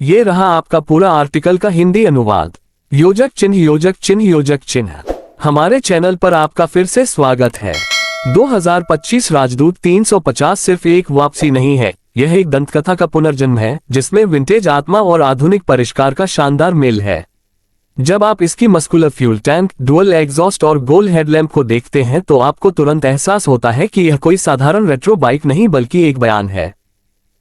ये रहा आपका पूरा आर्टिकल का हिंदी अनुवाद। योजक चिन्ह योजक चिन्ह योजक चिन्ह। हमारे चैनल पर आपका फिर से स्वागत है। 2025 राजदूत 350 सिर्फ एक वापसी नहीं है, यह एक दंतकथा का पुनर्जन्म है जिसमें विंटेज आत्मा और आधुनिक परिष्कार का शानदार मेल है। जब आप इसकी muscular fuel tank, dual exhaust और गोल हेडलैम्प को देखते हैं तो आपको तुरंत एहसास होता है कि यह कोई साधारण रेट्रो बाइक नहीं बल्कि एक बयान है।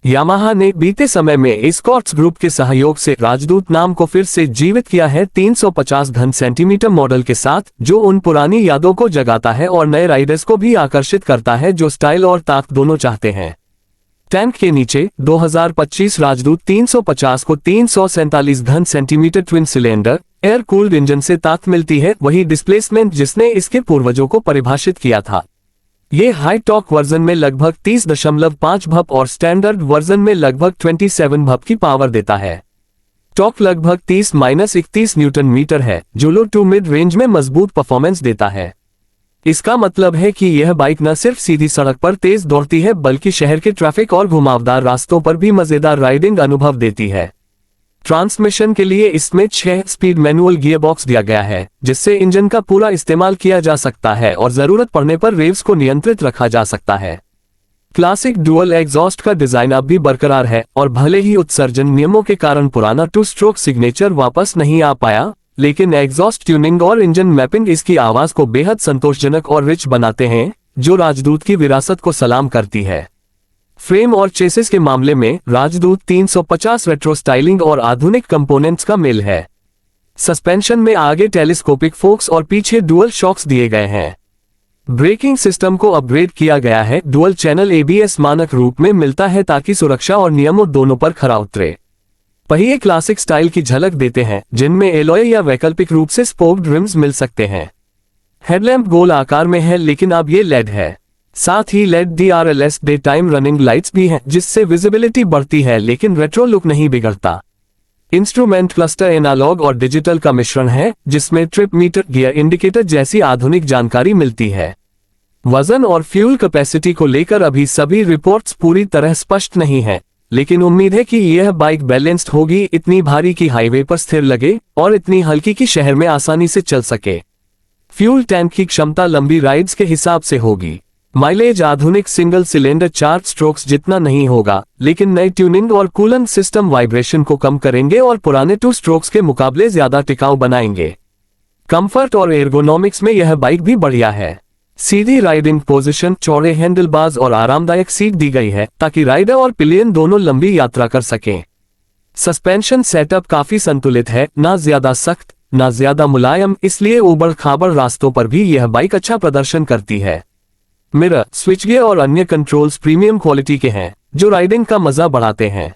यामाहा ने बीते समय में एस्कॉर्ट्स ग्रुप के सहयोग से राजदूत नाम को फिर से जीवित किया है 350 घन सेंटीमीटर मॉडल के साथ, जो उन पुरानी यादों को जगाता है और नए राइडर्स को भी आकर्षित करता है जो स्टाइल और ताकत दोनों चाहते हैं। टैंक के नीचे 2025 राजदूत 350 को 347 घन centimetre twin cylinder air cooled engine से ताकत मिलती है, वही डिस्प्लेसमेंट जिसने इसके पूर्वजों को परिभाषित किया था। ये हाई टॉर्क वर्जन में लगभग 30.5 भप और स्टैंडर्ड वर्जन में लगभग 27 भप की पावर देता है। टॉर्क लगभग 30-31 न्यूटन मीटर है, जो लो टू मिड रेंज में मजबूत परफॉर्मेंस देता है। इसका मतलब है कि यह बाइक न सिर्फ सीधी सड़क पर तेज दौड़ती है बल्कि शहर के ट्रैफिक और घुमावदार रास्तों पर भी मजेदार राइडिंग अनुभव देती है। ट्रांसमिशन के लिए इसमें 6 स्पीड मैनुअल गियरबॉक्स दिया गया है, जिससे इंजन का पूरा इस्तेमाल किया जा सकता है और जरूरत पड़ने पर रेव्स को नियंत्रित रखा जा सकता है। क्लासिक डुअल एग्जॉस्ट का डिजाइन अब भी बरकरार है और भले ही उत्सर्जन नियमों के कारण पुराना 2 स्ट्रोक सिग्नेचर वापस नहीं आ पाया, लेकिन एग्जॉस्ट ट्यूनिंग और इंजन मैपिंग इसकी आवाज को बेहद संतोषजनक और रिच बनाते हैं, जो राजदूत की विरासत को सलाम करती है। फ्रेम और चेसिस के मामले में राजदूत 350 रेट्रो स्टाइलिंग और आधुनिक कंपोनेंट्स का मेल है। सस्पेंशन में आगे टेलीस्कोपिक फोक्स और पीछे डुअल शॉक्स दिए गए हैं। ब्रेकिंग सिस्टम को अपग्रेड किया गया है, डुअल चैनल एबीएस मानक रूप में मिलता है ताकि सुरक्षा और नियमों दोनों पर खरा उतरे। पहिए क्लासिक स्टाइल की झलक देते हैं, जिनमें एलॉय या वैकल्पिक रूप से स्पोक्ड रिम्स मिल सकते हैं। हेडलैम्प गोल आकार में है लेकिन अब ये लेड है। साथ ही LED DRLS daytime running lights भी हैं, जिससे विजिबिलिटी बढ़ती है लेकिन रेट्रो लुक नहीं बिगड़ता। इंस्ट्रूमेंट क्लस्टर एनालॉग और डिजिटल का मिश्रण है, जिसमें ट्रिप मीटर, गियर इंडिकेटर जैसी आधुनिक जानकारी मिलती है। वजन और फ्यूल कैपेसिटी को लेकर अभी सभी रिपोर्ट्स पूरी तरह स्पष्ट नहीं है, लेकिन उम्मीद है कि यह बाइक बैलेंस्ड होगी, इतनी भारी की हाईवे पर स्थिर लगे और इतनी हल्की की शहर में आसानी से चल सके। फ्यूल टैंक की क्षमता लंबी राइड्स के हिसाब से होगी। माइलेज आधुनिक सिंगल सिलेंडर 4 स्ट्रोक्स जितना नहीं होगा, लेकिन नई ट्यूनिंग और कूलेंट सिस्टम वाइब्रेशन को कम करेंगे और पुराने 2 स्ट्रोक्स के मुकाबले ज्यादा टिकाऊ बनाएंगे। कंफर्ट और एर्गोनॉमिक्स में यह बाइक भी बढ़िया है। सीधी राइडिंग पोजीशन, चौड़े हैंडलबार्स और आरामदायक सीट दी गई है ताकि राइडर और पिलियन दोनों लंबी यात्रा कर सकें। सस्पेंशन सेटअप काफी संतुलित है, ना ज्यादा सख्त ना ज्यादा मुलायम, इसलिए ऊबड़ खाबड़ रास्तों पर भी यह बाइक अच्छा प्रदर्शन करती है। मिरर, स्विच गियर और अन्य कंट्रोल्स प्रीमियम क्वालिटी के हैं, जो राइडिंग का मजा बढ़ाते हैं।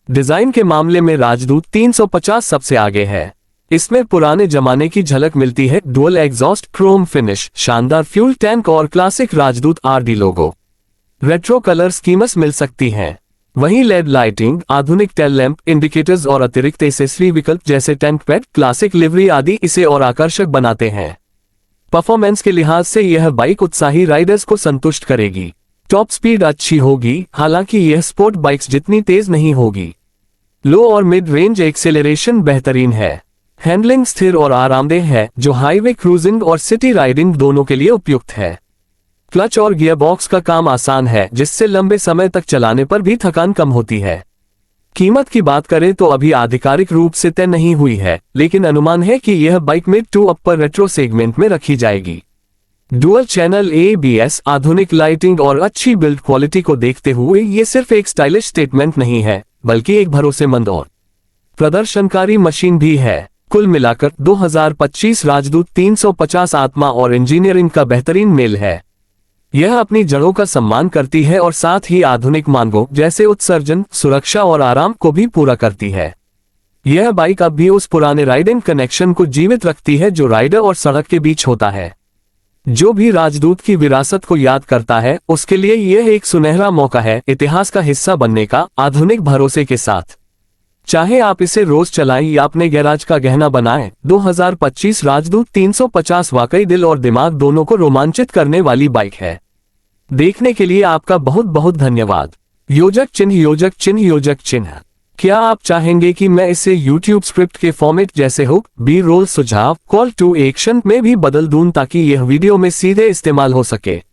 डिजाइन के मामले में राजदूत 350 सबसे आगे है। इसमें पुराने जमाने की झलक मिलती है, डुअल एग्जॉस्ट, क्रोम फिनिश, शानदार फ्यूल टैंक और क्लासिक राजदूत RD लोगो। रेट्रो कलर स्कीम्स मिल सकती हैं। वहीं लेड लाइटिंग, आधुनिक टेल लैंप, इंडिकेटर्स और अतिरिक्त एसेसरी विकल्प जैसे टैंक पैड, क्लासिक लिवरी आदि इसे और आकर्षक बनाते हैं। परफॉर्मेंस के लिहाज से यह बाइक उत्साही राइडर्स को संतुष्ट करेगी। टॉप स्पीड अच्छी होगी, हालांकि यह स्पोर्ट बाइक्स जितनी तेज नहीं होगी। लो और मिड रेंज एक्सेलरेशन बेहतरीन है। हैंडलिंग स्थिर और आरामदेह है, जो हाईवे क्रूजिंग और सिटी राइडिंग दोनों के लिए उपयुक्त है। क्लच और गियरबॉक्स का काम आसान है, जिससे लंबे समय तक चलाने पर भी थकान कम होती है। कीमत की बात करें तो अभी आधिकारिक रूप से तय नहीं हुई है, लेकिन अनुमान है कि यह bike mid to upper retro segment में रखी जाएगी। डुअल चैनल ABS, आधुनिक लाइटिंग और अच्छी बिल्ड क्वालिटी को देखते हुए ये सिर्फ एक स्टाइलिश स्टेटमेंट नहीं है, बल्कि एक भरोसेमंद और प्रदर्शनकारी मशीन भी है। कुल मिलाकर 2025 राजदूत 350 आत्मा और इंजीनियरिंग का बेहतरीन मेल है। यह अपनी जड़ों का सम्मान करती है और साथ ही आधुनिक मांगों जैसे उत्सर्जन, सुरक्षा और आराम को भी पूरा करती है। यह बाइक अब भी उस पुराने राइडिंग कनेक्शन को जीवित रखती है जो राइडर और सड़क के बीच होता है। जो भी राजदूत की विरासत को याद करता है, उसके लिए यह एक सुनहरा मौका है इतिहास का हिस्सा बनने का, आधुनिक भरोसे के साथ। चाहे आप इसे रोज चलाएं या अपने गैराज का गहना बनाएं, 2025 राजदूत 350 वाकई दिल और दिमाग दोनों को रोमांचित करने वाली बाइक है। देखने के लिए आपका बहुत बहुत धन्यवाद। योजक चिन्ह योजक चिन्ह योजक चिन्ह। क्या आप चाहेंगे कि मैं इसे YouTube स्क्रिप्ट के फॉर्मेट जैसे हुक, बी रोल, सुझाव, कॉल टू एक्शन में भी बदल दूं ताकि यह वीडियो में सीधे इस्तेमाल हो सके?